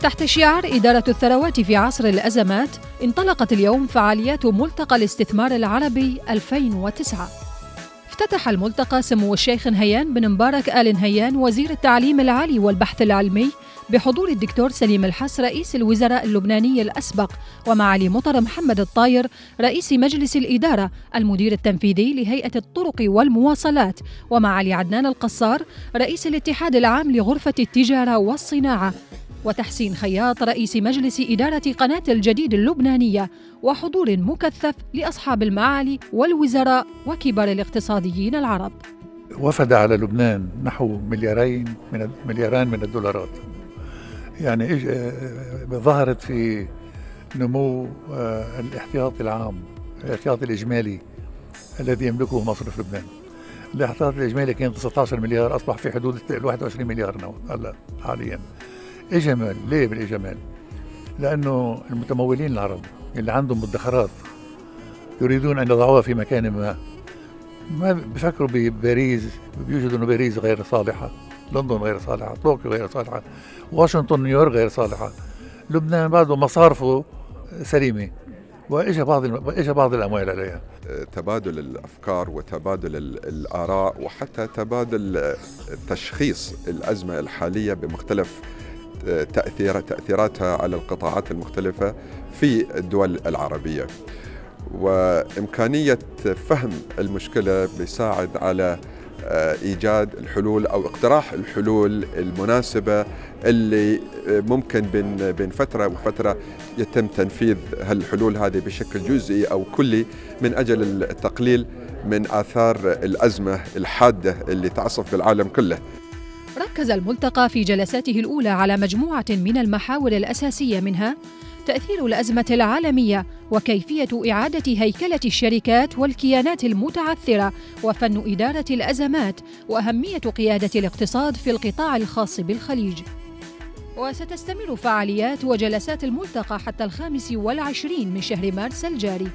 تحت شعار إدارة الثروات في عصر الأزمات، انطلقت اليوم فعاليات ملتقى الاستثمار العربي 2009. افتتح الملتقى سمو الشيخ نهيان بن مبارك آل نهيان وزير التعليم العالي والبحث العلمي بحضور الدكتور سليم الحس رئيس الوزراء اللبناني الأسبق، ومعالي مطر محمد الطاير رئيس مجلس الإدارة المدير التنفيذي لهيئة الطرق والمواصلات، ومعالي عدنان القصار رئيس الاتحاد العام لغرفة التجارة والصناعة، وتحسين خياط رئيس مجلس إدارة قناة الجديد اللبنانية، وحضور مكثف لأصحاب المعالي والوزراء وكبار الاقتصاديين العرب. وفد على لبنان نحو ملياران من الدولارات، يعني ظهرت في نمو الاحتياطي العام، الاحتياطي الإجمالي الذي يملكه مصرف لبنان. الاحتياطي الإجمالي كان 19 مليار، أصبح في حدود 21 مليار هلا حاليا. إجمال، ليه بالإجمال؟ لأنه المتمولين العرب اللي عندهم مدخرات يريدون أن يضعوها في مكان ما بفكروا بباريس، بيوجدوا أنه باريس غير صالحة، لندن غير صالحة، طوكيو غير صالحة، واشنطن نيويورك غير صالحة، لبنان بعده مصارفه سليمة، وإجا بعض الأموال عليها. تبادل الأفكار وتبادل الآراء وحتى تبادل تشخيص الأزمة الحالية بمختلف تأثيراتها على القطاعات المختلفة في الدول العربية، وإمكانية فهم المشكلة بيساعد على إيجاد الحلول أو اقتراح الحلول المناسبة اللي ممكن بين فترة وفترة يتم تنفيذ هالحلول هذه بشكل جزئي أو كلي من أجل التقليل من آثار الأزمة الحادة اللي تعصف بالعالم كله. ركز الملتقى في جلساته الأولى على مجموعة من المحاور الأساسية، منها تأثير الأزمة العالمية وكيفية إعادة هيكلة الشركات والكيانات المتعثرة وفن إدارة الأزمات وأهمية قيادة الاقتصاد في القطاع الخاص بالخليج. وستستمر فعاليات وجلسات الملتقى حتى 25 من شهر مارس الجاري.